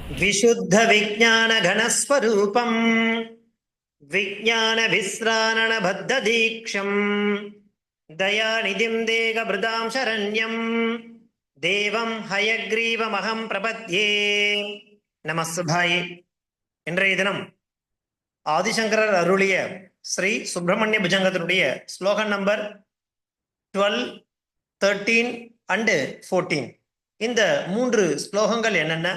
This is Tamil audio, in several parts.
विशुद्ध विज्ञान घनस्वरूपं विज्ञान विस्राणन बद्ध दीक्षं दयानिधिं देहभृतां शरण्यं देवं हयग्रीवमहं प्रपद्ये நமஸ்துபாய். இன்றைய தினம் ஆதிசங்கரர் அருளிய ஸ்ரீ சுப்பிரமணிய புஜங்கத்தினுடைய ஸ்லோகன் நம்பர் 12, 13 and 14. இந்த 3 ஸ்லோகங்கள் என்னென்ன,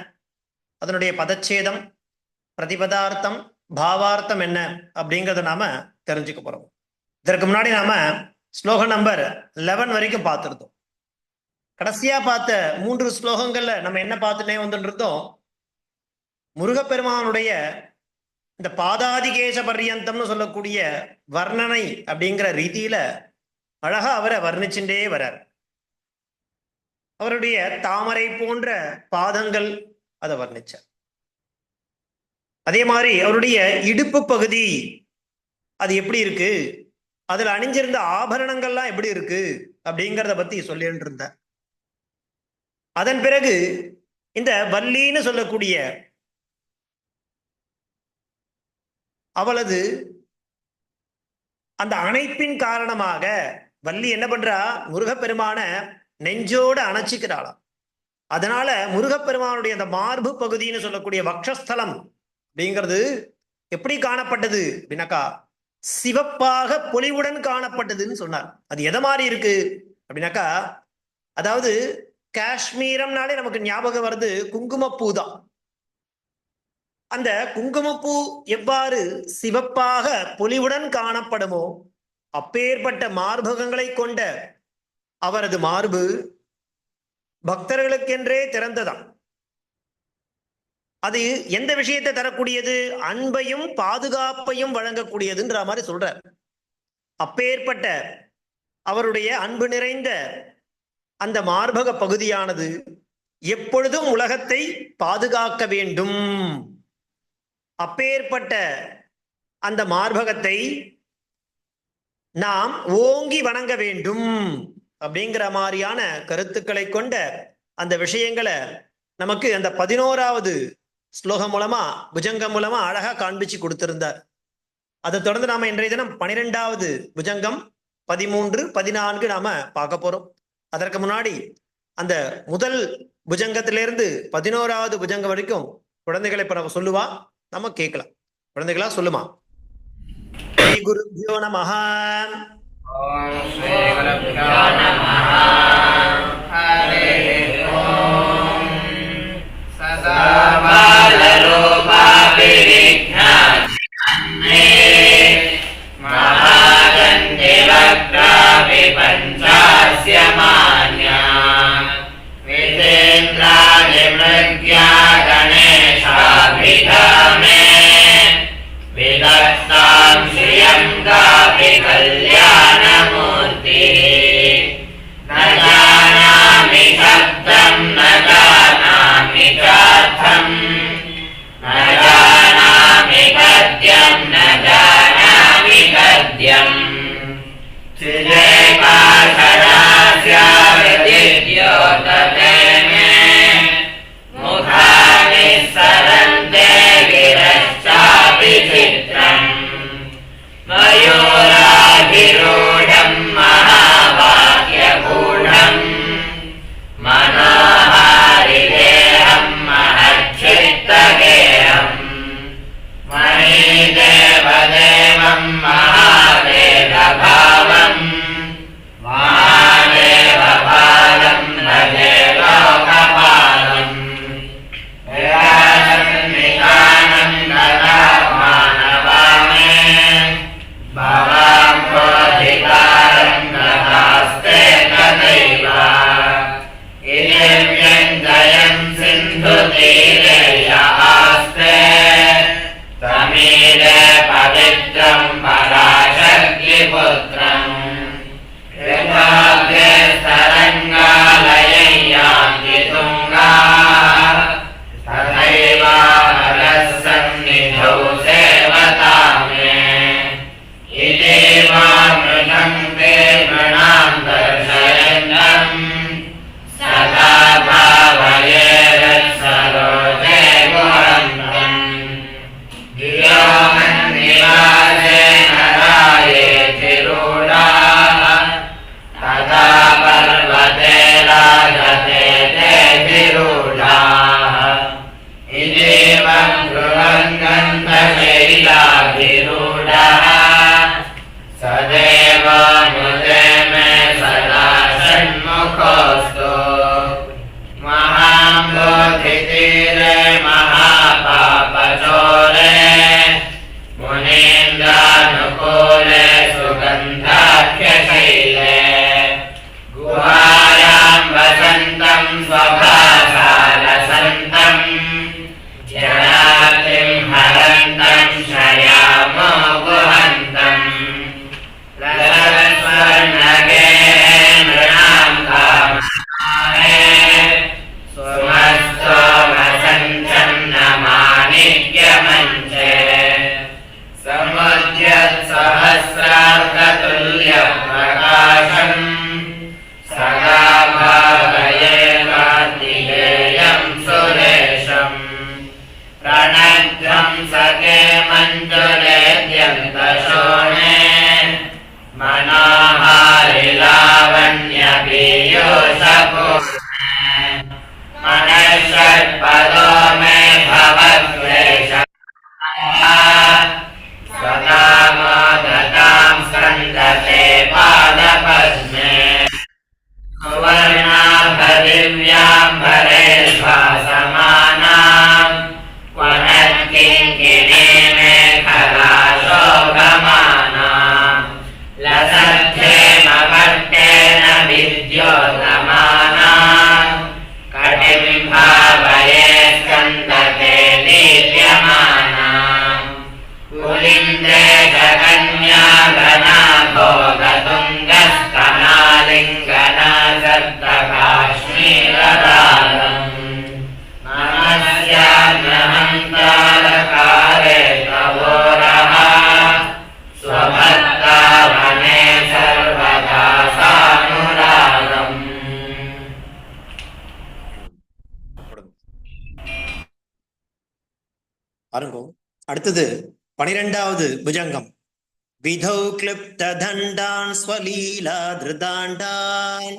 அதனுடைய பதச்சேதம், பிரதிபதார்த்தம், பாவார்த்தம் என்ன அப்படிங்கிறத நாம தெரிஞ்சுக்க போறோம். இதற்கு முன்னாடி நாம ஸ்லோகம் நம்பர் 11 வரைக்கும் பார்த்துருந்தோம். கடைசியா பார்த்த 3 ஸ்லோகங்கள்ல நம்ம என்ன பார்த்துட்டே வந்துருந்தோம், முருகப்பெருமானுடைய இந்த பாதாதிகேச பர்யந்தம்னு சொல்லக்கூடிய வர்ணனை அப்படிங்கிற ரீதியில அழகா அவரை வர்ணிச்சுட்டே வரார். அவருடைய தாமரை போன்ற பாதங்கள் அதை வர்ணிச்சார். அதே மாதிரி அவருடைய இடுப்பு பகுதி அது எப்படி இருக்கு, அதுல அணிஞ்சிருந்த ஆபரணங்கள்லாம் எப்படி இருக்கு அப்படிங்கிறத பத்தி சொல்லிட்டு இருந்த. அதன் பிறகு இந்த வள்ளின்னு சொல்லக்கூடிய அவளது அந்த அணைப்பின் காரணமாக வள்ளி என்ன பண்றா, முருகப்பெருமான நெஞ்சோடு அணைச்சிக்கிறாளாம். அதனால முருகப்பெருமானுடைய அந்த மார்பு பகுதின்னு சொல்லக்கூடிய வக்ஷஸ்தலம் அப்படிங்கிறது எப்படி காணப்பட்டது அப்படின்னாக்கா, சிவப்பாக பொலிவுடன் காணப்பட்டதுன்னு சொன்னார். அது எதை மாதிரி இருக்கு அப்படின்னாக்கா, அதாவது காஷ்மீரம்னாலே நமக்கு ஞாபகம் வருது குங்குமப்பூ தான். அந்த குங்குமப்பூ எவ்வாறு சிவப்பாக பொலிவுடன் காணப்படுமோ அப்பேற்பட்ட மார்பகங்களை கொண்ட அவரது மார்பு பக்தர்களுக்கென்றே திறந்ததாம். அது எந்த விஷயத்தை தரக்கூடியது, அன்பையும் பாதுகாப்பையும் வழங்கக்கூடியதுன்ற மாதிரி சொல்றார். அப்பேற்பட்ட அவருடைய அன்பு நிறைந்த அந்த மார்பக பகுதியானது எப்பொழுதும் உலகத்தை பாதுகாக்க வேண்டும். அப்பேற்பட்ட அந்த மார்பகத்தை நாம் ஓங்கி வணங்க வேண்டும் அப்படிங்கிற மாதிரியான கருத்துக்களை கொண்ட அந்த விஷயங்களை நமக்கு அந்த 11வது ஸ்லோகம் மூலமா புஜங்கம் மூலமா அழகா காண்பிச்சு கொடுத்திருந்தார். அதை தொடர்ந்து நாம இன்றைய தினம் 12வது புஜங்கம் 13, 14 நாம பார்க்க போறோம். அதற்கு முன்னாடி அந்த முதல் புஜங்கத்திலிருந்து 11வது புஜங்கம் வரைக்கும் குழந்தைகளை இப்ப நம்ம சொல்லுவா, நம்ம கேட்கலாம். குழந்தைகளா சொல்லுமா. ஸ்ரீ குருப்யோ நமஹ. ஓம் ஸ்ரீ குருப்யோ நமஹ. ஹரே ஓம். சதா பாலரூபா விக்னே மகாகந்தே வக்ராவி பஞ்சாஸ்ய மான்யா விதேந்திராதி மிருக்யா கணேஷாபிதாமே விதத்தாம் ஸ்ரீயம் காபி கல்யாணமூர்த்தி ந ஜானாமி சப்தம் ந ஜானாமி சார்த்தம் ந ஜானாமி கத்யம் ந ஜானாமி கத்யம் சிஜேகாசராஸ்யாவித்யோததே மே முகானி சரந்தே கிரச்சாபி சித்ரம் மயூராபிரூಢம் மகாபாக்யகூಢம் மனோஹாரிதேஹம் மஹச்சித்தகேஹம் மணிதேவதேவம் மகாவேதபாவம் மகாதேவபாலம் பஜே லோகபாலம் மானவாமே பவாம் கோதிகாரம் நதாஸ்தே ததைவ இதம் யஞ்சயம் சிந்து தீரே யாஸ்தே தமீரே பவித்ரம் பராசக்தி புத்ரம் யதாக்ரே சரங்காலயம் யாந்தி துங்கா ததைவ ஹரசன்னிதௌ சேவதாமே இதேவாமிருதம் தே மிருணாம் தர்ஷயந்தம் சதா பாவயேரத் சரோஜே பாருங்க. அடுத்தது 12வது புஜங்கம். விதௌ கிளிப்த தண்டான் ஸ்வலீலா திருதாண்டான்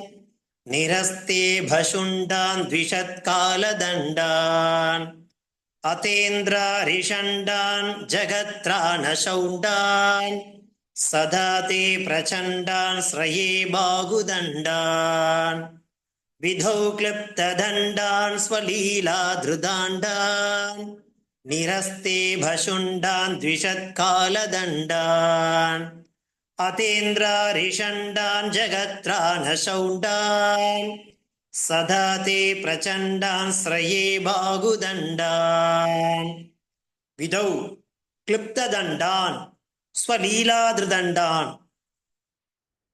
நிரஸ்தே பசுண்டான் த்விஷத்கால தண்டான் அதேந்திரா ரிஷண்டான் ஜகத்ராண சௌண்டான் சதா தே பிரச்சண்டான் ஸ்ரயே பாகுதண்டான் விதௌ கிளிப்த தண்டான் ஸ்வலீலா திருதாண்டான் நிரஸ்தே பசுண்டான் த்விஷத்கால தண்டான் அதேந்திரா ரிஷண்டான் ஜகத்ராண சௌண்டான் சதா தே பிரச்சண்டான் ஸ்ரயே பாகுதண்டான் விதௌ கிளிப்த தண்டான் ஸ்வலீலா திருதண்டான்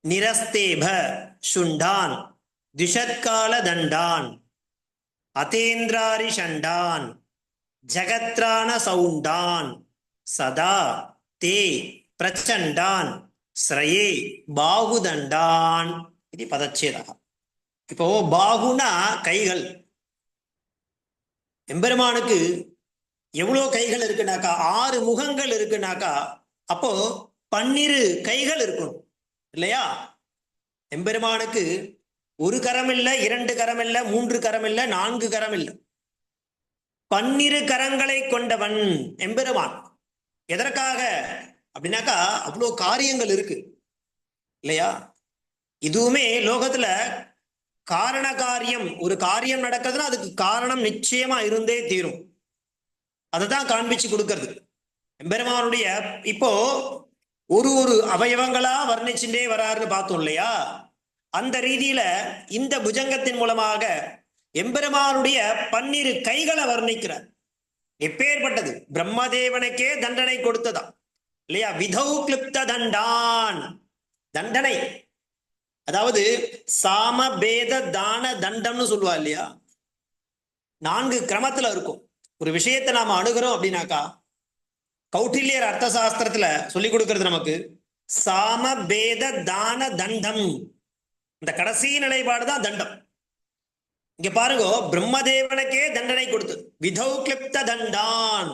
நிரஸ்தேப சுண்டான் த்விஷத்கால தண்டான் அதேந்திராரி ஷண்டான் ஜகத்ராண சௌண்டான் சதா தே பிரச்சண்டான் ஸ்ரயே பாகுதண்டான் இது பதச்சேதா. இப்போ பாகுனா கைகள். எம்பெருமானுக்கு எவ்வளோ கைகள் இருக்குனாக்கா 6 முகங்கள் இருக்குனாக்கா அப்போ 12 கைகள் இருக்கணும் இல்லையா? எம்பெருமானுக்கு 1 கரம் இல்லை, 2 கரம் இல்லை, 3 கரம் இல்லை, 4 கரம் இல்லை, 12 கரங்களை கொண்டவன் எம்பெருமான். எதற்காக அப்படின்னாக்கா அவ்வளோ காரியங்கள் இருக்கு இல்லையா? இதுவுமே லோகத்துல காரண காரியம், ஒரு காரியம் நடக்கிறதுனா அதுக்கு காரணம் நிச்சயமா இருந்தே தீரும். அதை தான் காண்பிச்சு கொடுக்கறது எம்பெருமானுடைய. இப்போ ஒரு அவயவங்களா வர்ணிச்சுட்டே வராருன்னு பார்த்தோம் இல்லையா? அந்த ரீதியில இந்த புஜங்கத்தின் மூலமாக எம்பெருமானுடைய 12 கைகளை வர்ணிக்கிறார். எப்பேற்பட்டது? பிரம்மதேவனுக்கே தண்டனை கொடுத்ததா இல்லையா? விதௌ கிளிப்த தண்டான், தண்டனை. அதாவது சாம பேத தான தண்டம்னு சொல்லுவா இல்லையா? 4 கிரமத்துல இருக்கும். ஒரு விஷயத்தை நாம அணுகிறோம் அப்படின்னாக்கா கௌட்டில்யர் அர்த்த சாஸ்திரத்துல சொல்லி கொடுக்கிறது நமக்கு சாம பேத தான தண்டம். இந்த கடைசி நிலைப்பாடுதான் தண்டம். இங்க பாருங்க, பிரம்மதேவனுக்கே தண்டனை கொடுத்தது. விதௌ கிளிப்த தண்டான்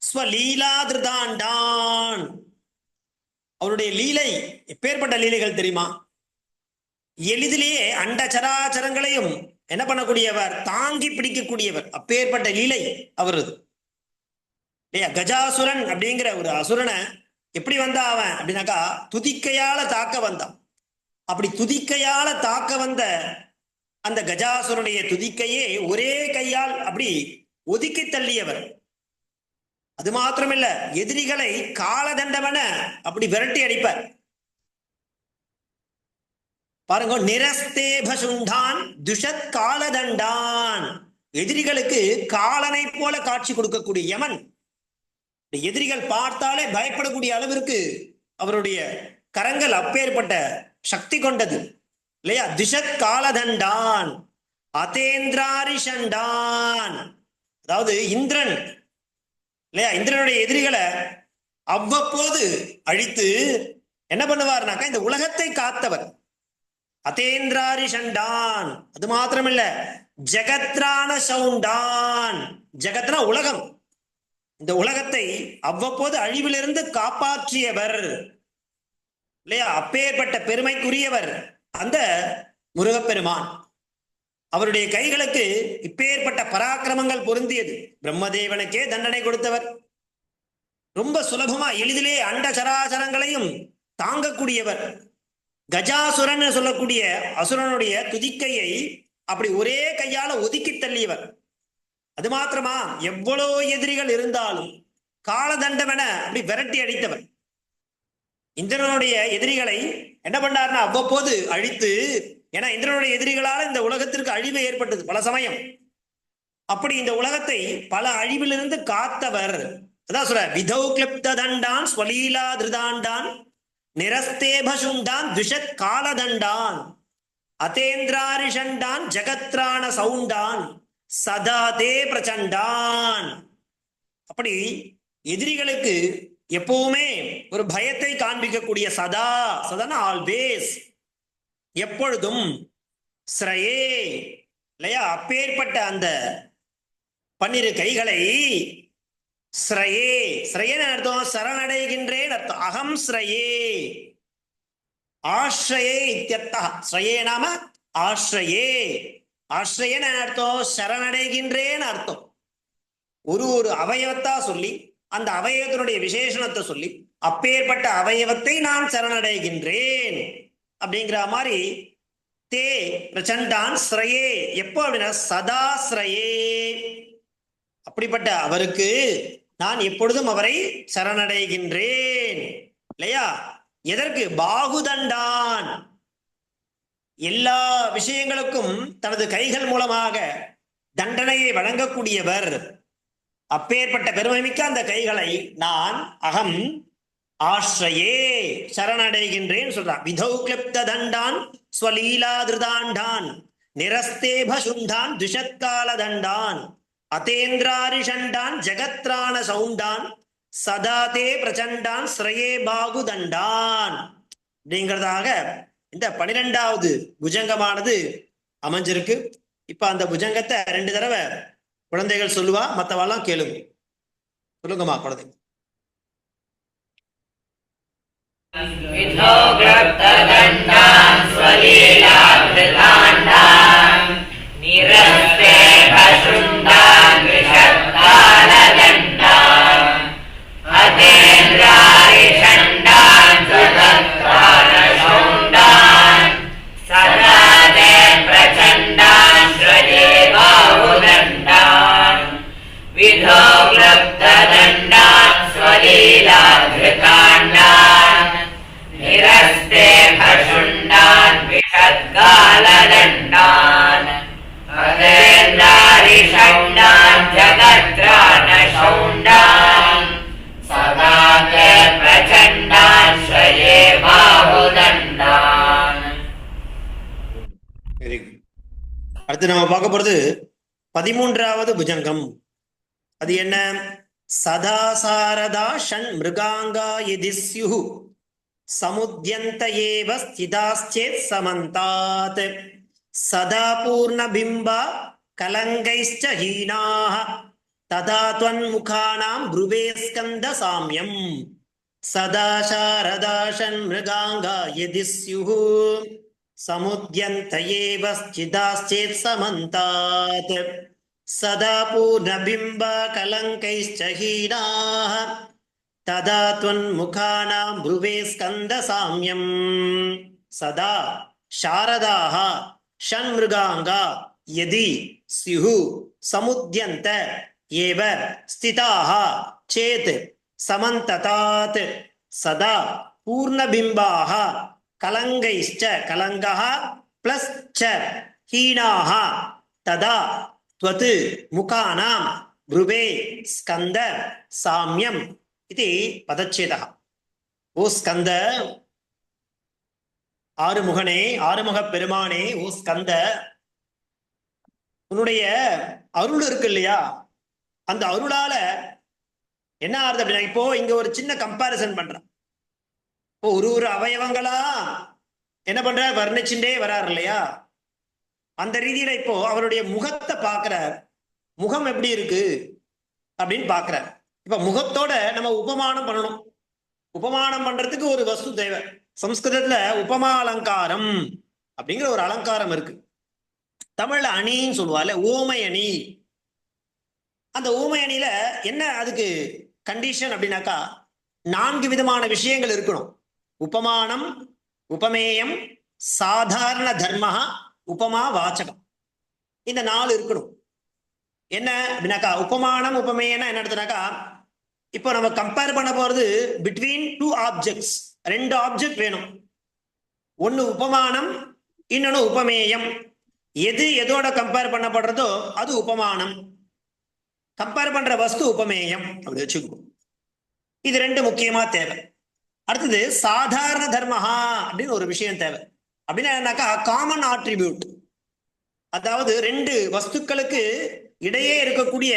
ஸ்வலீலா திருதாண்டான். அவருடைய லீலை எப்பேற்பட்ட லீலைகள் தெரியுமா? எளிதிலேயே அண்ட சராச்சரங்களையும் என்ன பண்ணக்கூடியவர், தாங்கி பிடிக்கக்கூடியவர். அப்பேற்பட்ட லீலை அவரது இல்லையா? கஜாசுரன் அப்படிங்கிற ஒரு அசுரனை எப்படி வந்தா அவன் அப்படின்னாக்கா துதிக்கையால தாக்க வந்தான். அப்படி துதிக்கையால தாக்க வந்த அந்த கஜாசுரனுடைய துதிக்கையே ஒரே கையால் அப்படி ஒதுக்கி தள்ளியவர். அது மாத்திரமில்ல, எதிரிகளை காலதண்டவன அப்படி விரட்டி அடிப்பார். பாருங்க, நிரஸ்தேபசுண்டான் துஷத் காலதண்டான். எதிரிகளுக்கு காலனை போல காட்சி கொடுக்கக்கூடிய யமன். எதிரிகள் பார்த்தாலே பயப்படக்கூடிய அளவிற்கு அவருடைய கரங்கள் அப்பேற்பட்ட சக்தி கொண்டது இல்லையா? திஷத் காலதண்டான் அதேந்திராரிஷண்டான். அதாவது இந்திரன் இல்லையா? இந்திரனுடைய எதிரிகளை அவ்வப்போது அழித்து என்ன பண்ணுவார்னாக்கா இந்த உலகத்தை காத்தவர். அதேந்திராரி சண்டான். அது மாத்திரமில்ல, ஜகத்ரான சவுண்டான். ஜகத்னா உலகம். இந்த உலகத்தை அவ்வப்போது அழிவிலிருந்து காப்பாற்றியவர் இல்லையா? அப்பேற்பட்ட பெருமைக்குரியவர் அந்த முருகப்பெருமான். அவருடைய கைகளுக்கு இப்பேற்பட்ட பராக்கிரமங்கள் பொருந்தியது. பிரம்மதேவனுக்கே தண்டனை கொடுத்தவர். ரொம்ப சுலபமா எளிதிலே அண்ட சராசரங்களையும் தாங்கக்கூடியவர். கஜாசுரன் சொல்லக்கூடிய அசுரனுடைய துதிக்கையை அப்படி ஒரே கையால ஒதுக்கி தள்ளியவர். அது மாத்திரமா, எவ்வளவு எதிரிகள் இருந்தாலும் காலதண்டமென அப்படி விரட்டி அடித்தவர். இந்திரனுடைய எதிரிகளை என்ன பண்ணார்னா அவ்வப்போது அழித்து, ஏன்னா இந்திரனுடைய எதிரிகளால் இந்த உலகத்திற்கு அழிவு ஏற்பட்டது பல சமயம். அப்படி இந்த உலகத்தை பல அழிவிலிருந்து காத்தவர். அதான் சொல்ற, விதௌ கிளிப்த தண்டான் ஸ்வலீலா திருதாண்டான் நிரஸ்தேபசுண்டான் துஷத் காலதண்டான் அதேந்திராரிஷண்டான் ஜகத்ராண சவுண்டான் சதா தே பிரச்சண்டான். அப்படி எதிரிகளுக்கு எப்பவுமே ஒரு பயத்தை காண்பிக்கக்கூடிய, சதா, சதா ஆல்வேஸ், எப்பொழுதும், ஸ்ரயே இல்லையா? அப்பேற்பட்ட அந்த 12 கைகளை ஸ்ரயே, ஸ்ரயன்னு அர்த்தம் சரணடைகின்றேன் அர்த்தம். அகம் ஸ்ரயே, ஆஸ்ரயே இத்தியர்த்தா. ஸ்ரயே நாம ஆஸ்ரயே, ஆஸ்ரயன்னு அர்த்தம் சரணடைகின்றேன் அர்த்தம். ஒரு ஒரு அவயவத்தா சொல்லி அந்த அவயவத்தினுடைய விசேஷணத்தை சொல்லி அப்பேற்பட்ட அவயவத்தை நான் சரணடைகின்றேன் அப்படிங்கிற மாதிரி. தே பிரச்சண்டான் ஸ்ரயே, எப்போ அப்படின்னா சதா ஸ்ரயே, அப்படிப்பட்ட அவருக்கு நான் எப்பொழுதும் அவரை சரணடைகின்றேன் இல்லையா. எதற்கு? பாகுதண்டான், எல்லா விஷயங்களுக்கும் தனது கைகள் மூலமாக தண்டனையை வழங்கக்கூடியவர். அப்பேற்பட்ட பெருமைமிக்க அந்த கைகளை நான் அகம் ஆஸ்ரயே சரணடைகின்றேன் சொல்றான். விதௌ கிளிப்த தண்டான் ஸ்வலீலா திருதாண்டான் நிரஸ்தேப சுண்டான் துஷத்கால தண்டான் அதேந்திராரிஷண்டான் ஜெகத்ராண சவுண்டான் சதாதே பிரச்சண்டான் ஸ்ரயே பாகு தண்டான் அப்படிங்கிறதாக இந்த 12வது புஜங்கமானது அமைஞ்சிருக்கு. இப்ப அந்த புஜங்கத்தை 2 தடவை குழந்தைகள் சொல்லுவா, மற்றவாலாம் கேளுங்க. சொல்லுங்கம்மா குழந்தைங்க. அடுத்து நம்ம பார்க்க போறது 13வது புஜங்கம். அது என்ன? சதாசாரதா ஷண் மிருகாங்கா யதிஸ்யு சமுத்யந்த ஏவ ஸ்திதாஸ்சேத் சமந்தாத் சதா பூர்ண பிம்பா கலங்கைஸ்ச ஹீனாஹ ததா த்வன்முகானாம் ப்ருவே ஸ்கந்த சாம்யம். சதாசாரதா ஷண் மிருகாங்கா யதிஸ்யு சமுத்யந்த ஏவ ஸ்திதாஸ்சேத் சமந்தாத் சதா பூர்ணபிம்ப கலங்கைஸ்ச ஹீனாஹ ததா த்வன்முகானாம் ப்ருவே ஸ்கந்த சாம்யம். சதா சாரதாஹ ஷண்மிருகாங்கா யதி ஸ்யுஹு சமுத்யந்த ஏவ ஸ்திதாஹ சேத் சமந்ததாத் சதா பூர்ணபிம்பாஹ கலங்கைஸ்ச கலங்கஹ ப்ளஸ் ச ஹீனாஹ ததா த்வத் முகானாம் ப்ருவே ஸ்கந்த சாம்யம் இது பதச்சேதः. ஓ ஸ்கந்த, ஆறுமுகனே, ஆறுமுக பெருமானே, ஓ ஸ்கந்த, உன்னுடைய அருள் இருக்கு இல்லையா, அந்த அருளால என்ன ஆறுது அப்படின்னா, இப்போ இங்க ஒரு சின்ன கம்பாரிசன் பண்றேன். இப்போ ஒரு அவயவங்களா என்ன பண்ற, வர்ணிச்சுட்டே வராரு இல்லையா. அந்த ரீதியில இப்போ அவருடைய முகத்தை பார்க்கிறார். முகம் எப்படி இருக்கு அப்படின்னு பார்க்கிறார். இப்ப முகத்தோட நம்ம உபமானம் பண்ணணும். உபமானம் பண்றதுக்கு ஒரு வஸ்து தேவை. சம்ஸ்கிருதத்துல உபமா அலங்காரம் அப்படிங்கிற ஒரு அலங்காரம் இருக்கு. தமிழ்ல அணின்னு சொல்லுவாள், ஊமை அணி. அந்த ஊமை அணியில என்ன அதுக்கு கண்டிஷன் அப்படின்னாக்கா, 4 விதமான விஷயங்கள் இருக்கணும். உபமானம், உபமேயம், சாதாரண தர்மஹ, உபமா வாச்சகம். இந்த 4 இருக்கணும். என்ன அப்படின்னாக்கா, உபமானம் உபமேயம்னா என்ன எடுத்துனாக்கா, இப்போ நம்ம கம்பேர் பண்ண போறது பிட்வீன் 2 ஆப்ஜெக்ட்ஸ். 2 ஆப்ஜெக்ட் வேணும். ஒன்னு உபமானம், இன்னொன்னு உபமேயம். எது எதோட கம்பேர் பண்ணப்படுறதோ அது உபமானம், கம்பேர் பண்ற வஸ்து உபமேயம் அப்படி வச்சுக்கோ. இது 2 முக்கியமா தேவை. அடுத்தது சாதாரண தர்மஹா அப்படின்னு ஒரு விஷயம் தேவை. அப்படின்னா என்னன்னாக்கா, காமன் ஆட்ரிபியூட். அதாவது 2 வஸ்துக்களுக்கு இடையே இருக்கக்கூடிய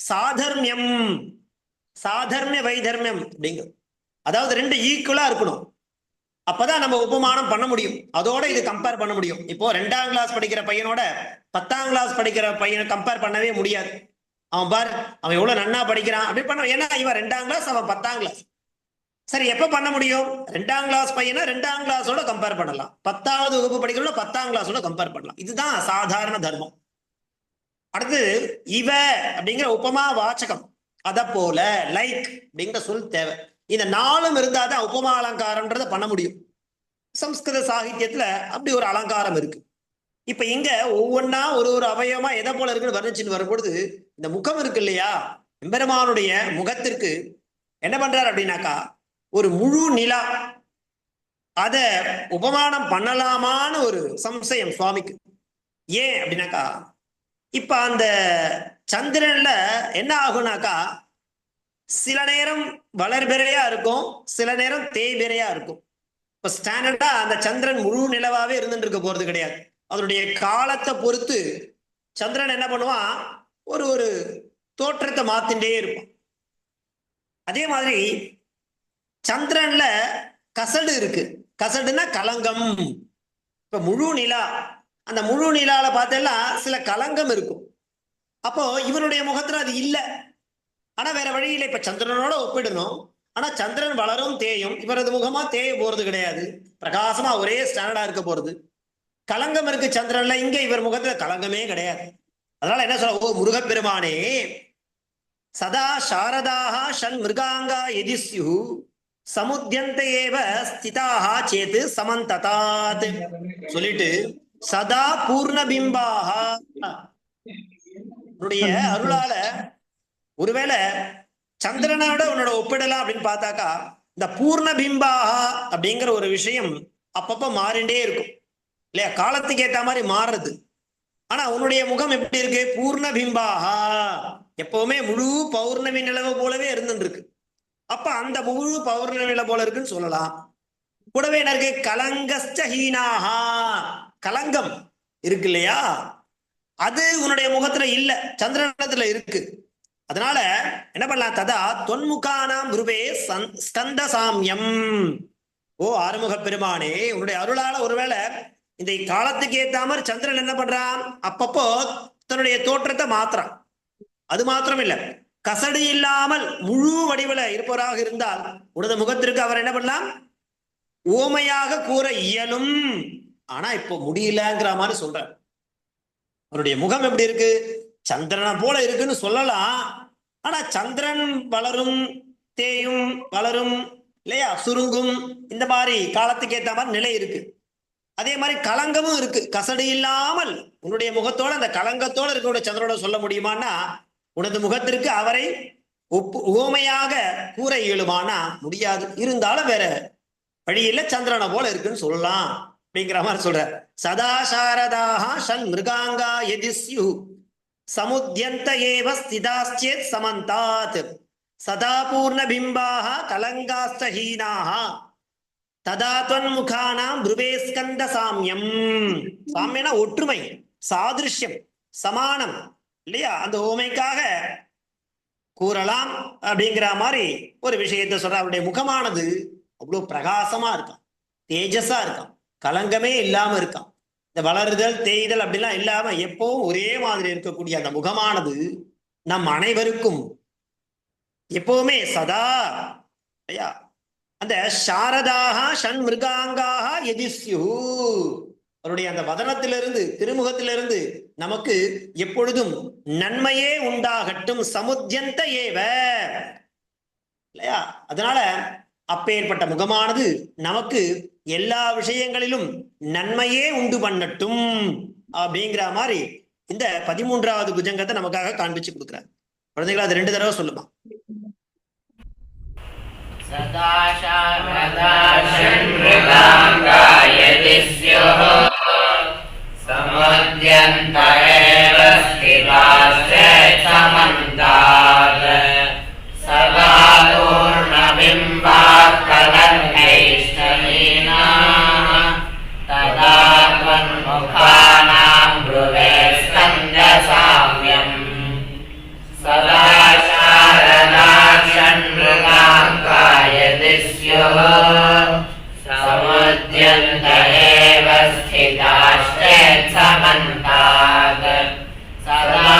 சாதர்மியம், சாதர்மிய வைதர்மியம் அப்படிங்கிறது. அதாவது 2 ஈக்குவலா இருக்கணும். அப்பதான் நம்ம உபமானம் பண்ண முடியும். அதோட இது கம்பேர் பண்ண முடியும். இப்போ 2ஆம் கிளாஸ் படிக்கிற பையனோட 10ஆம் கிளாஸ் படிக்கிற பையனை கம்பேர் பண்ணவே முடியாது. அவன் பார் அவன் எவ்வளவு நன்னா படிக்கிறான் அப்படி பண்ண. ஏன்னா இவன் 2ஆம் கிளாஸ், அவன் 10ஆம் கிளாஸ். சரி, எப்ப பண்ண முடியும்? 2ஆம் கிளாஸ் பையனை 2ஆம் கிளாஸோட கம்பேர் பண்ணலாம், 10வது வகுப்பு படிக்கிறோட 10ஆம் கிளாஸோட கம்பேர் பண்ணலாம். இதுதான் சாதாரண தர்மம். அடுத்து இவ அப்படிங்கிற உபமா வாச்சகம், அத போல, லைக் அப்படிங்கிற சொல் தேவை. இந்த 4ம் இருந்தாதான் உபமா அலங்காரம்ன்றத பண்ண முடியும். சம்ஸ்கிருத சாகித்யத்துல அப்படி ஒரு அலங்காரம் இருக்கு. இப்ப இங்க ஒவ்வொன்னா ஒரு ஒரு அவயவமா எதை போல இருக்குன்னு வர்ணிச்சுன்னு வரும்பொழுது இந்த முகம் இருக்கு இல்லையா, எம்பெருமானுடைய முகத்திற்கு என்ன பண்றாரு அப்படின்னாக்கா, ஒரு முழு நிலா அத உபமானம் பண்ணலாமான்னு ஒரு சம்சயம் சுவாமிக்கு. ஏன் அப்படின்னாக்கா, இப்ப அந்த சந்திரன்ல என்ன ஆகுனாக்கா, சில நேரம் வளர்பிறையா இருக்கும், சில நேரம் தேய்பிறையா இருக்கும். இப்ப ஸ்டாண்டர்டா அந்த சந்திரன் முழு நிலவாவே இருந்துட்டு இருக்க போறது கிடையாது. அதனுடைய காலத்தை பொறுத்து சந்திரன் என்ன பண்ணுவான், ஒரு ஒரு தோற்றத்தை மாத்தின்றே இருப்பான். அதே மாதிரி சந்திரன்ல கசடு இருக்கு. கசடுன்னா கலங்கம். இப்ப முழு நிலா, அந்த முழு நிலால பார்த்தேன்னா சில கலங்கம் இருக்கும். அப்போ இவனுடைய முகத்துல அது இல்லை. ஆனா வேற வழியில இப்ப சந்திரனோட ஒப்பிடணும். ஆனா சந்திரன் வளரும் தேயும், இவரது முகமா தேய போறது கிடையாது, பிரகாசமா ஒரே ஸ்டாண்டர்டா இருக்க போறது. கலங்கம் இருக்கு சந்திரன்ல, இங்க இவர் முகத்துல கலங்கமே கிடையாது. அதனால என்ன சொல்ல, ஓ முருகப்பெருமானே, சதா சாரதாக ஷண் மிருகாங்கா எதிஸ்யு சமுத்தியந்த ஏவ ஸ்திதாக சேத்து சமந்ததாத் சொல்லிட்டு சதா பூர்ணபிம்பாக, உன்னுடைய அருளால ஒருவேளை சந்திரனோட உன்னோட ஒப்பிடலாம் அப்படின்னு பார்த்தாக்கா, இந்த பூர்ணபிம்பாக அப்படிங்கிற ஒரு விஷயம் அப்பப்ப மாறிண்டே இருக்கும் இல்லையா, காலத்துக்கு ஏற்ற மாதிரி மாறுறது. ஆனா உன்னுடைய முகம் எப்படி இருக்கு, பூர்ணபிம்பாக, எப்பவுமே முழு பௌர்ணமி நிலவு போலவே இருந்துட்டு இருக்கு. அப்ப அந்த முழு பௌர்ணமி நிலவு போல இருக்குன்னு சொல்லலாம். கூடவே என்ன இருக்கு, கலங்கஸ்டஹீனாகா, கலங்கம் இருக்கு இல்லையா, அது உன்னுடைய முகத்துல இல்ல, சந்திரனத்துல இருக்கு. அதனால என்ன பண்ணலாம், ததா தொன்முகானாம் ரூபே ஸ்கந்த சாமியம். ஓ ஆறுமுக பெருமானே, உன்னுடைய அருளால ஒருவேளை இந்த காலத்துக்கு ஏத்த மாதிரி சந்திரன் என்ன பண்றான், அப்பப்போ தன்னுடைய தோற்றத்தை மாத்துறான். அது மாத்திரம் இல்ல, கசடு இல்லாமல் முழு வடிவில இருப்பவராக இருந்தால் உனது முகத்திற்கு அவர் என்ன பண்ணலாம், ஓமையாக கூற இயலும். ஆனா இப்போ முடியலங்கிற மாதிரி சொல்றார். அவருடைய முகம் எப்படி இருக்கு, சந்திரனை போல இருக்குன்னு சொல்லலாம். ஆனா சந்திரன் வளரும் தேயும், வளரும் இல்லையா, சுருங்கும், இந்த மாதிரி காலத்துக்கு ஏற்ற மாதிரி நிலை இருக்கு. அதே மாதிரி கலங்கமும் இருக்கு. கசடு இல்லாமல் உன்னுடைய முகத்தோட அந்த கலங்கத்தோட இருக்கக்கூடிய சந்திரனோட சொல்ல முடியுமான்னா, உனது முகத்திற்கு அவரை உவமையாக கூற இயலுமானா முடியாது. இருந்தாலும் வேற வழியில சந்திரனை போல இருக்குன்னு சொல்லலாம் அப்படிங்கிற மாதிரி சொல்ற. சதா சாரதாக ஷண் மிருகாங்கா எதிஸ்யு சமுத்தியந்த ஏவ ஸ்திதாச்சேத் சமந்தாத் சதா பூர்ண பிம்பாக கலங்காஸ்தஹீனாக ததா தொன்முகானாம் ப்ருவே ஸ்கந்த சாமியம். சாமியனா ஒற்றுமை, சாதிருஷ்யம், சமானம் இல்லையா, அந்த ஓமைக்காக கூறலாம் அப்படிங்கிற மாதிரி ஒரு விஷயத்தை சொல்ற. அவருடைய முகமானது அவ்வளவு பிரகாசமா இருக்கான், தேஜஸா இருக்கான், கலங்கமே இல்லாம இருக்கான். இந்த வளருதல் தேய்தல் அப்படிலாம் இல்லாம எப்பவும் ஒரே மாதிரி இருக்கக்கூடிய அந்த முகமானது நம் அனைவருக்கும் எப்பவுமே சதா ஐயா அந்த சாரதாக ஷண் மிருகாங்காக எதிஸ்யு, அவருடைய அந்த வதனத்திலிருந்து திருமுகத்திலிருந்து நமக்கு எப்பொழுதும் நன்மையே உண்டாகட்டும். சமுத்தியந்த ஏவ இல்லையா, அதனால அப்பேற்பட்ட முகமானது நமக்கு எல்லா விஷயங்களிலும் நன்மையே உண்டு பண்ணட்டும் அப்படிங்கிற மாதிரி இந்த 13வது புஜங்கத்தை நமக்காக காண்பிச்சு கொடுக்குறார். குழந்தைகள் அது 2 தடவை சொல்லுமா. சதா சாரதா ஷண் மிருகாங்கா எதிஸ்யுஹ சமுத்யந்த ஏவ ஸ்திதாச்சேத் சமந்தாத் சதா பூர்ணபிம்பாः கலங்கைஸ்தஹீனாः ததா த்வன்முகானாம் ப்ருவே ஸ்கந்த சாமியம். சதா சாரதா ஷண் மிருகாங்கா எதிஸ்யுஹ சமுத்யந்த ஏவ ஸ்திதாச்சேத் சமந்தாத் சதா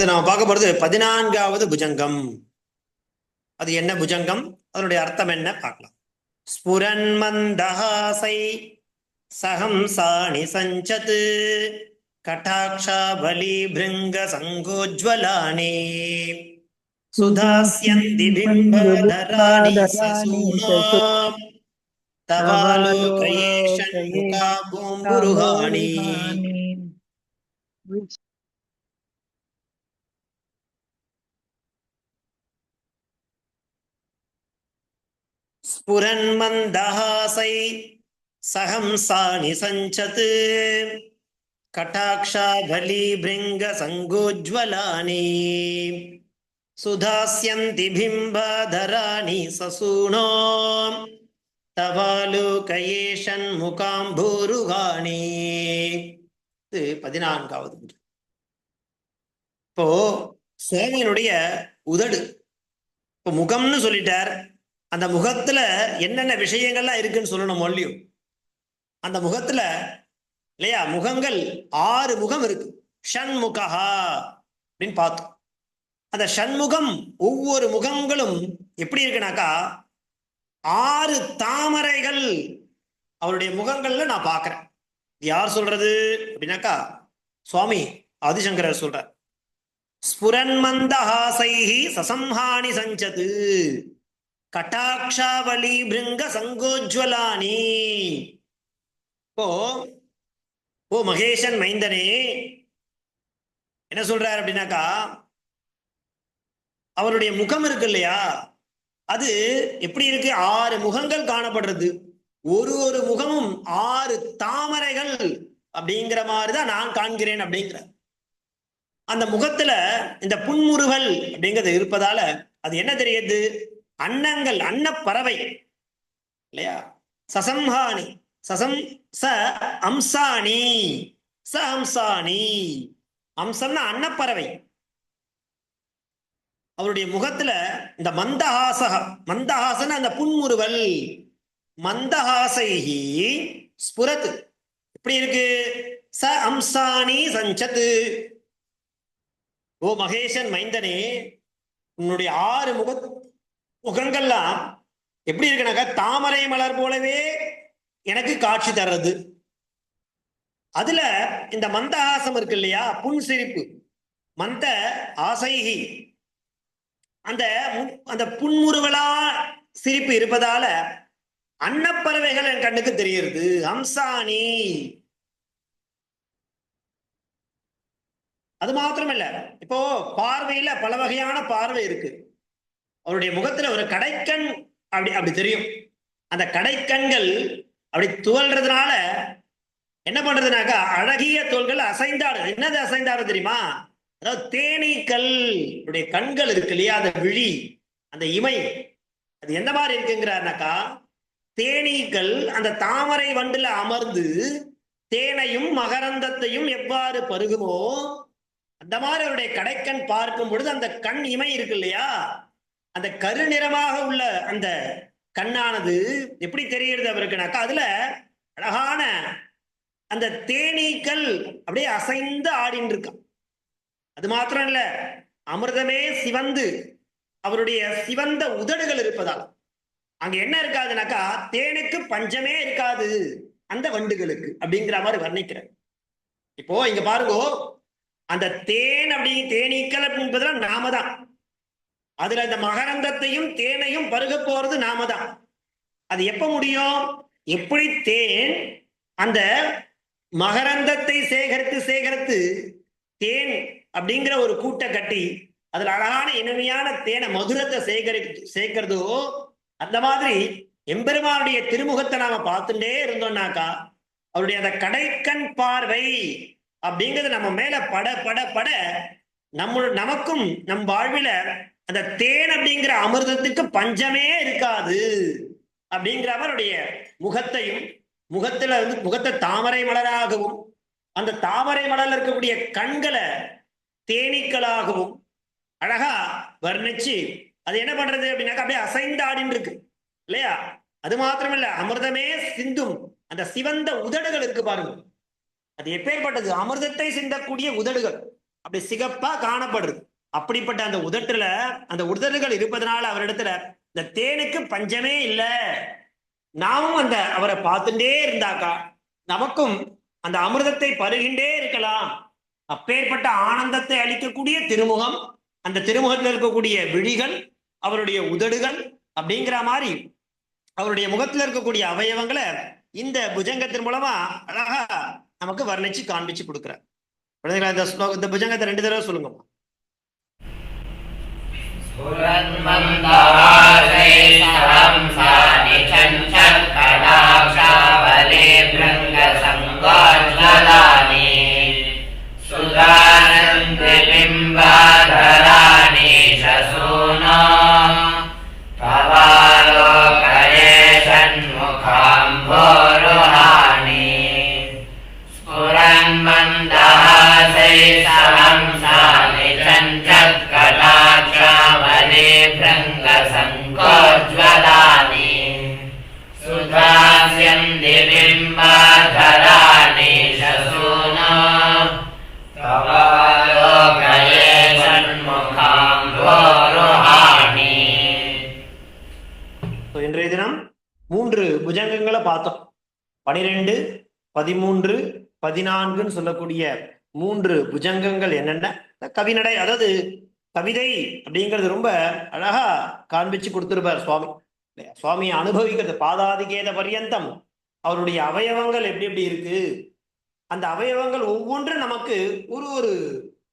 இப்பொழுது நாம் பார்க்க போறது 14வது புஜங்கம். அது என்ன புஜங்கம், அதனுடைய அர்த்தம் என்ன பார்க்கலாம். ஸ்புரன் மந்தஹாசை சஹம்சாணி சஞ்சத் கடாக்ஷா பலி பிருங்க சங்கோஜ்வலானி சுதாஸ்யந்தி பிம்பதராணி சசூனோ தவாலோகயேஷன் முகாபூம்புருஹாணி. ஸ்புரன் மந்தஹாசை சஹம்சாணி சஞ்சத் கடாக்ஷா பலி பிருங்க சங்கோஜ்வலானி சுதாஸ்யந்தி பிம்பதராணி சசூனோ தவாலோகயேஷன் முகாம்பூருஹாணி. இது 14வது புஜங்கம். இப்போ சுவாமியினுடைய உதடு, இப்போ முகம்னு சொல்லிட்டார். அந்த முகத்துல என்னென்ன விஷயங்கள்லாம் இருக்குன்னு சொல்லணும் மொழியும். அந்த முகத்துல இல்லையா, முகங்கள் 6 முகம் இருக்கு. ஷண்முகஹா அப்படின்னு பார்த்தோம். அந்த ஷண்முகம், ஒவ்வொரு முகங்களும் எப்படி இருக்குனாக்கா 6 தாமரைகள் அவருடைய முகங்கள்ல நான் பார்க்கிறேன். யார் சொல்றது அப்படின்னாக்கா சுவாமி ஆதிசங்கரர் சொல்றார். ஸ்புரன் மந்தஹாசைஹி சசம்ஹாணி சஞ்சது கடாக்ஷாவலி பிருங்க சங்கோஜ்வலானி. ஓ மகேஷன் மைந்தனே என்ன சொல்றார் அப்படின்னாக்கா, அவருடைய முகம் இருக்கு இல்லையா, அது எப்படி இருக்கு, 6 முகங்கள் காணப்படுறது. ஒரு முகமும் 6 தாமரைகள் அப்படிங்கிற மாதிரிதான் நான் காண்கிறேன் அப்படிங்கிற. அந்த முகத்துல இந்த புன்முறுவல் அப்படிங்கிறது இருப்பதால அது என்ன தெரியுது, அன்னங்கள், அன்னப்பறவை இல்லையா. சசம்ஹானி சசம் ச அம்சாணி ச அம்சாணி. அம்சம்னா அன்னப்பறவை. அவருடைய முகத்துல இந்த மந்தஹாசன அந்த புன்முறுவல், மந்தஹாசைஹி ஸ்புரத் எப்படி இருக்கு, ச அம்சாணி சஞ்சத்து. ஓ மகேஷன் மைந்தனே, உன்னுடைய 6 முகங்கள்லாம் எப்படி இருக்குனாக்கா தாமரை மலர் போலவே எனக்கு காட்சி தர்றது. அதுல இந்த மந்தஹாசம் இருக்கு இல்லையா, புன் சிரிப்பு, மந்த ஆசைஹி, அந்த புன்முறுவலா சிரிப்பு இருப்பதால அன்னப்பறவைகள் என் கண்ணுக்கு தெரிகிறது. அம்சாணி. அது மாத்திரமல்ல, இப்போ பார்வையில பல வகையான பார்வை இருக்கு. அவருடைய முகத்துல ஒரு கடைக்கண் அப்படி தெரியும். அந்த கடைக்கண்கள் அப்படி துவல்றதுனால என்ன பண்றதுனாக்கா அழகிய தோள்கள் அசைந்தாடு. என்னது அசைந்தாடு தெரியுமா, அதாவது தேனீக்கள் கண்கள் இருக்கு இல்லையா, அந்த விழி, அந்த இமை, அது எந்த மாதிரி இருக்குங்கிறாருனாக்கா, தேனீக்கள் அந்த தாமரை வண்டுல அமர்ந்து தேனையும் மகரந்தத்தையும் எவ்வாறு பருகுமோ அந்த மாதிரி அவருடைய கடைக்கண் பார்க்கும் பொழுது அந்த கண் இமை இருக்கு இல்லையா, அந்த கருநிறமாக உள்ள அந்த கண்ணானது எப்படி தெரிகிறது அவருக்குனாக்கா, அதுல அழகான அந்த தேனீக்கள் அப்படியே அசைந்து ஆடின்னு இருக்கான். அது மாத்திரம் இல்ல, அமிர்தமே சிவந்து அவருடைய சிவந்த உதடுகள் இருப்பதால் அங்க என்ன இருக்காதுனாக்கா தேனுக்கு பஞ்சமே இருக்காது அந்த வண்டுகளுக்கு அப்படிங்கிற மாதிரி வர்ணிக்கிறார். இப்போ இங்க பாருங்க, அந்த தேன் தேனீக்கள் அப்படின்றதுல நாம தான். அதுல இந்த மகரந்தத்தையும் தேனையும் பருக போறது நாம தான். அது எப்ப முடியும், எப்படி தேன் அந்த மகரந்தத்தை சேகரித்து தேன் அப்படிங்கிற ஒரு கூட்டை கட்டி அதுல அழகான இனிமையான தேனை மதுரத்தை சேர்க்கிறதோ, அந்த மாதிரி எம்பெருமானுடைய திருமுகத்தை நாம பார்த்துட்டே இருந்தோம்னாக்கா அவருடைய அந்த கடைக்கண் பார்வை அப்படிங்கிறது நம்ம மேல பட பட பட நமக்கும் நம் வாழ்வில அந்த தேன் அப்படிங்கிற அமிர்தத்துக்கு பஞ்சமே இருக்காது அப்படிங்கிற அவருடைய முகத்தையும், முகத்தை தாமரை மலராகவும் அந்த தாமரை மலர்ல இருக்கக்கூடிய கண்களை தேனீக்களாகவும் அழகா வர்ணிச்சு அது என்ன பண்றது அப்படின்னாக்கா அப்படியே அசைந்தாடின்னு இருக்கு இல்லையா. அது மாத்திரமில்ல, அமிர்தமே சிந்தும் அந்த சிவந்த உதடுகள் இருக்கு பாருங்க, அது எப்பேற்பட்டது, அமிர்தத்தை சிந்தக்கூடிய உதடுகள். அப்படி சிகப்பா காணப்படுறது. அப்படிப்பட்ட அந்த உதட்டுல அந்த உதடுகள் இருப்பதனால அவரிடத்துல இந்த தேனுக்கு பஞ்சமே இல்லை. நாமும் அந்த அவரை பார்த்துட்டே இருந்தாக்கா நமக்கும் அந்த அமிர்தத்தை பருகின்றே இருக்கலாம். அப்பேற்பட்ட ஆனந்தத்தை அளிக்கக்கூடிய திருமுகம், அந்த திருமுகத்தில் இருக்கக்கூடிய விழிகள், அவருடைய உதடுகள் அப்படிங்கிற மாதிரி அவருடைய முகத்துல இருக்கக்கூடிய அவயவங்களை இந்த புஜங்கத்தின் மூலமா அழகா நமக்கு வர்ணிச்சு காண்பிச்சு கொடுக்கிறார். குழந்தைகளா, இந்த புஜங்கத்தை 2 தடவை சொல்லுங்க. இன்றைய தினம் 3 புஜங்கங்களை பார்த்தோம். 12, 13, 14 சொல்லக்கூடிய 3 புஜங்கங்கள் என்னென்ன கவிநடை, அதாவது கவிதை அப்படிங்கிறது ரொம்ப அழகா காண்பிச்சு கொடுத்திருப்பார் சுவாமி. சுவாமியை அனுபவிக்கிறது பாதாதிகேத பர்யந்தம் அவருடைய அவயவங்கள் எப்படி எப்படி இருக்கு, அந்த அவயவங்கள் ஒவ்வொன்றும் நமக்கு ஒரு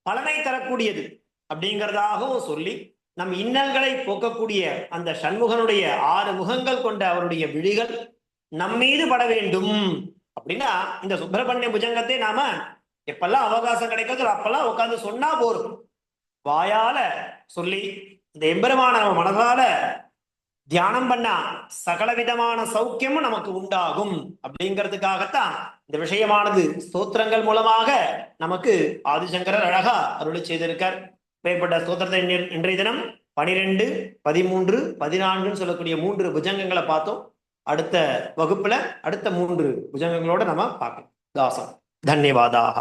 பலனை தரக்கூடியது அப்படிங்கிறதாகவும் சொல்லி நம் இன்னல்களை போக்கக்கூடிய அந்த சண்முகனுடைய 6 முகங்கள் கொண்ட அவருடைய விழிகள் நம்மீது பட வேண்டும் அப்படின்னா இந்த சுப்பிரமணிய புஜங்கத்தை நாம எப்பெல்லாம் அவகாசம் கிடைக்கிறது அப்பெல்லாம் உட்கார்ந்து சொன்னா போரும். வாயால சொல்லி இந்த எம்பெருமான நம்ம மனதால தியானம் பண்ணா சகல விதமான சௌக்கியமும் நமக்கு உண்டாகும் அப்படிங்கிறதுக்காகத்தான் இந்த விஷயமானது ஸ்தோத்திரங்கள் மூலமாக நமக்கு ஆதிசங்கரர் அழகா அருளி செய்திருக்கார். மேற்பட்ட ஸ்தோத்திரத்தை இன்றைய தினம் 12, 13, 14 சொல்லக்கூடிய 3 புஜங்கங்களை பார்த்தோம். அடுத்த வகுப்புல அடுத்த 3 புஜங்கங்களோட நம்ம பார்க்கலாம். தாசம். தன்யவாதாக.